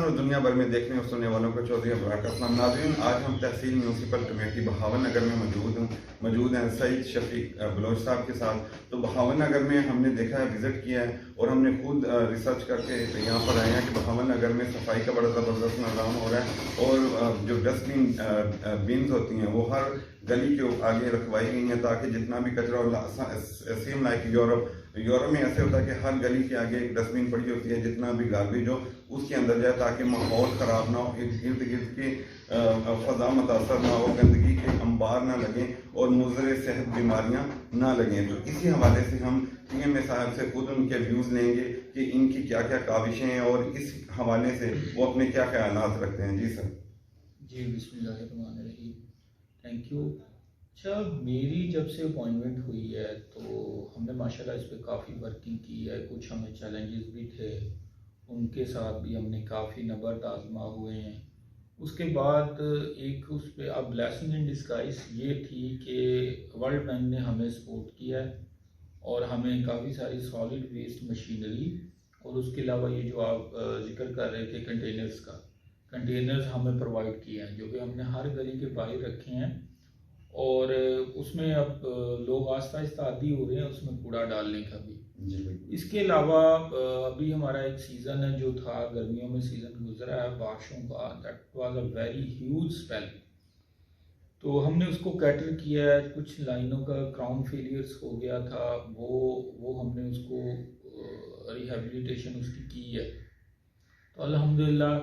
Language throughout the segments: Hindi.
और दुनिया भर में देखने और सुनने वालों को चौधरी अबरार का सलाम। नाज़रीन, आज हम तहसील म्यूनसिपल कमेटी बहावन नगर में मौजूद हैं सईद शफीक बलोच साहब के साथ। तो बहावन नगर में हमने देखा है, विज़िट किया है और हमने खुद रिसर्च करके यहाँ पर आए हैं कि बहावन नगर में सफाई का बड़ा ज़बरदस्त निज़ाम हो रहा है और जो डस्टबिन बिन्स होती हैं वो हर गली के आगे रखवाई गई हैं ताकि जितना भी कचरा सेम लाइक यूरोप में ऐसे होता है कि हर गली के आगे एक डस्टबिन पड़ी होती है, जितना भी गार्बेज हो उसके अंदर जाए ताकि माहौल ख़राब ना हो, इर्द गिर्द की फ़ज़ा मुतासर ना हो, गंदगी के अंबार ना लगें और मुज़र सेहत बीमारियां ना लगें। तो इसी हवाले से हम पीएम साहब से खुद उनके व्यूज़ लेंगे कि इनकी क्या क्या काविशें हैं और इस हवाले से वो अपने क्या ख्यालात रखते हैं। जी सर। जी बिस्मिल्लाहिर्रहमानिर्रहीम, थैंक यू। अच्छा, मेरी जब से अपॉइंटमेंट हुई है तो हमने माशाल्लाह इस पर काफ़ी वर्किंग की है। कुछ हमें चैलेंजेस भी थे, उनके साथ भी हमने काफ़ी नबर्द आजमा हुए हैं। उसके बाद एक उस पर अब ब्लेसिंग इन डिस्गाइज ये थी कि वर्ल्ड बैंक ने हमें सपोर्ट किया है और हमें काफ़ी सारी सॉलिड वेस्ट मशीनरी और उसके अलावा ये जो आप जिक्र कर रहे थे कंटेनर्स हमें प्रोवाइड किए हैं, जो कि हमने हर गली के बाहर रखे हैं और उसमें अब लोग आहिस्ता आहिस्ता आदी हो रहे हैं उसमें कूड़ा डालने का भी। इसके अलावा अभी हमारा एक सीज़न है जो था, गर्मियों में सीज़न गुजरा है बारिशों का, that was a very huge spell. तो हमने उसको कैटर किया है। कुछ लाइनों का क्राउन फेलियर्स हो गया था, वो हमने उसको रिहेबिलिटेशन उसकी की है। तो अल्हम्दुलिल्लाह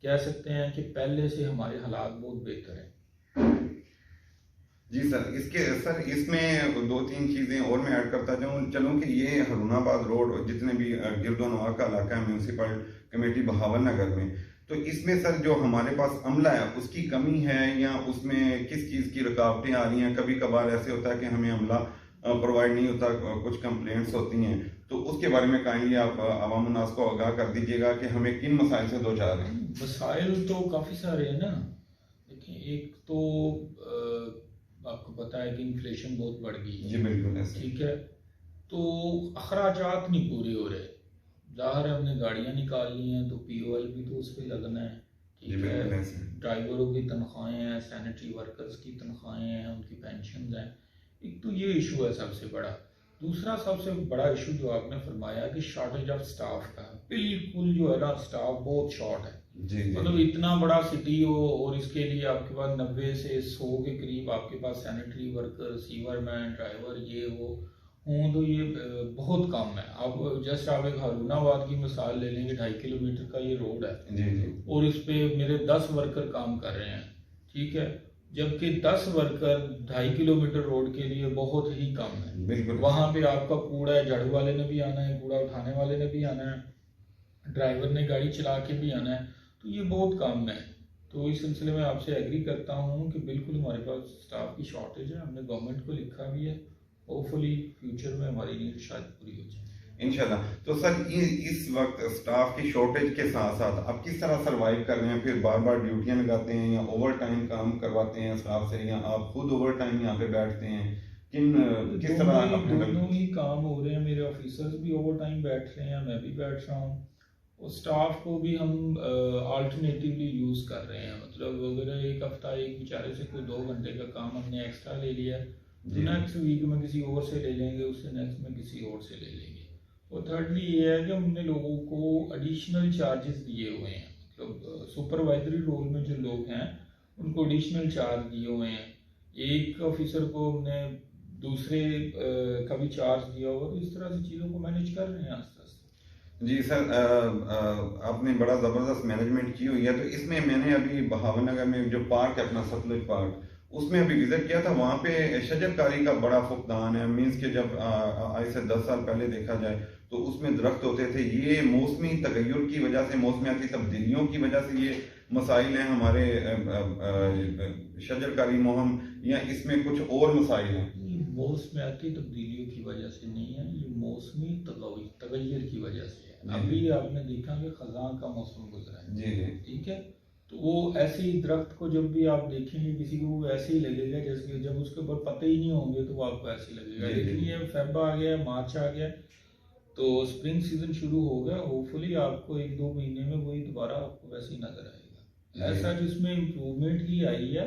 कह सकते हैं कि पहले से हमारे हालात बहुत बेहतर हैं। जी सर, इसमें दो तीन चीज़ें और मैं ऐड करता चलूँ कि ये हरुनाबाद रोड जितने भी गिरदोनवा का इलाका है म्यूनसिपल कमेटी बहावन नगर में, तो इसमें सर जो हमारे पास अमला है उसकी कमी है या उसमें किस चीज़ की रुकावटें आ रही हैं? कभी कभार ऐसे होता है कि हमें अमला प्रोवाइड नहीं होता, कुछ कंप्लेंट्स होती हैं, तो उसके बारे में काइंडली आप अवाम उन्नास को आगाह कर दीजिएगा कि हमें किन मसाइल से दो चार हैं। मसाइल तो काफ़ी सारे हैं ना। देखिए, एक तो आपको पता है कि इन्फ्लेशन बहुत बढ़ गई है। जी बिल्कुल ऐसे। ठीक है, तो अखराजात नहीं पूरे हो रहे। ज़ाहिर है हमने गाड़ियाँ निकालनी हैं तो पीओएल भी तो उस पर लगना है। ठीक है, ड्राइवरों की तनख्वाहें हैं, सैनिटरी वर्कर्स की तनख्वाहें हैं, उनकी पेंशन हैं। एक तो ये इशू है सबसे बड़ा। दूसरा सबसे बड़ा इशू जो आपने फरमाया कि शॉर्टेज ऑफ स्टाफ का, बिल्कुल जो है ना स्टाफ बहुत शॉर्ट है। मतलब इतना बड़ा सिटी हो और इसके लिए आपके पास 90 से 100 के करीब आपके पास सैनिटरी वर्कर, सीवरमैन, ड्राइवर ये वो हों तो ये बहुत कम है। अब जस्ट आप एक हरुनाबाद की मिसाल ले लेंगे, 2.5 किलोमीटर का ये रोड है और इस पे मेरे 10 वर्कर काम कर रहे हैं। ठीक है, जबकि 10 वर्कर 2.5 किलोमीटर रोड के लिए बहुत ही कम है। बिल्कुल, वहाँ पे आपका कूड़ा झाड़ू वाले ने भी आना है, कूड़ा उठाने वाले ने भी आना है, ड्राइवर ने गाड़ी चला के भी आना है, तो ये बहुत कम है। तो इस सिलसिले में आपसे एग्री करता हूँ कि बिल्कुल हमारे पास स्टाफ की शॉर्टेज है। हमने गवर्नमेंट को लिखा भी है, होपफुली फ्यूचर में हमारी नीड शायद पूरी हो जाए इंशाल्लाह। तो सर इस वक्त स्टाफ की शॉर्टेज के साथ साथ आप किस तरह सर्वाइव कर रहे हैं? फिर बार बार ड्यूटियां लगाते हैं या ओवर टाइम काम करवाते हैं स्टाफ से, या आप खुद ओवर टाइम यहाँ पे बैठते हैं? किस तरह दोनों ही काम हो रहे हैं। मेरे ऑफिसर्स भी ओवर टाइम बैठ रहे हैं, मैं भी बैठ रहा हूँ और स्टाफ को भी हम अल्टरनेटिवली यूज़ कर रहे हैं। मतलब अगर एक हफ्ता एक बेचारे से कोई 2 घंटे का काम हमने एक्स्ट्रा ले लिया तो नेक्स्ट वीक में किसी और से ले लेंगे, उससे नेक्स्ट में किसी और से ले लेंगे। और थर्डली ये है कि हमने लोगों को एडिशनल चार्जेस दिए हुए हैं। मतलब सुपरवाइजरी रोल में जो लोग हैं उनको एडिशनल चार्ज दिए हुए हैं। एक ऑफिसर को हमने दूसरे का भी चार्ज दिया हुआ, तो इस तरह से चीज़ों को मैनेज कर रहे हैं आस्ते आस्ते। जी सर, आपने बड़ा ज़बरदस्त मैनेजमेंट की हुई है। तो इसमें मैंने अभी बहावन नगर में जो पार्क है अपना सतलुज पार्क, उसमें अभी विजिट किया था। वहाँ पे शजरकारी का बड़ा फुकदान है। मीन्स के जब आज से 10 साल पहले देखा जाए तो उसमें दरख्त होते थे। ये मौसमी तगय्युर की वजह से, मौसमियाती तब्दीलियों की वजह से ये मसाइल हैं हमारे शजरकारी मोहम, या इसमें कुछ और मसाइल हैं? मौसमियाती तब्दीलियों की वजह से नहीं है, ये मौसमी तगय्युर की वजह से है। अभी आपने देखा कि खज़ां का मौसम गुजरा है। जी ठीक है, तो वो ऐसे ही दरख्त को जब भी आप देखेंगे किसी को वो ऐसे ही लगेगा जैसे जब उसके ऊपर पत्ते ही नहीं होंगे तो वो आपको ऐसे लगेगा। लेकिन ये फेब आ गया, मार्च आ गया, तो स्प्रिंग सीजन शुरू हो गया, होपफुली आपको 1-2 महीने में वही दोबारा आपको वैसे ही नजर आएगा। ऐसा जिसमें इम्प्रूवमेंट ही आई है,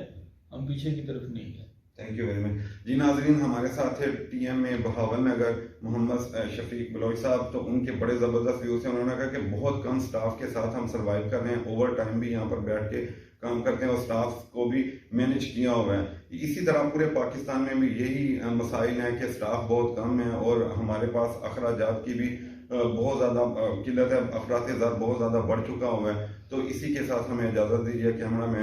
हम पीछे की तरफ नहीं है। थैंक यू वेरी मच जी। नाजरीन, हमारे साथ है टीएम में बहावन नगर मोहम्मद शफीक बलोच साहब। तो उनके बड़े ज़बरदस्त व्यूज़ हैं। उन्होंने कहा कि बहुत कम स्टाफ के साथ हम सर्वाइव कर रहे हैं, ओवर टाइम भी यहाँ पर बैठ के काम करते हैं और स्टाफ को भी मैनेज किया हुआ है। इसी तरह पूरे पाकिस्तान में भी यही मसाइल हैं कि स्टाफ बहुत कम है और हमारे पास अखराजात की भी बहुत ज़्यादा किल्लत है, अफरात ज़र बहुत ज़्यादा बढ़ चुका हुआ है। तो इसी के साथ हमें इजाज़त दीजिए। Camera man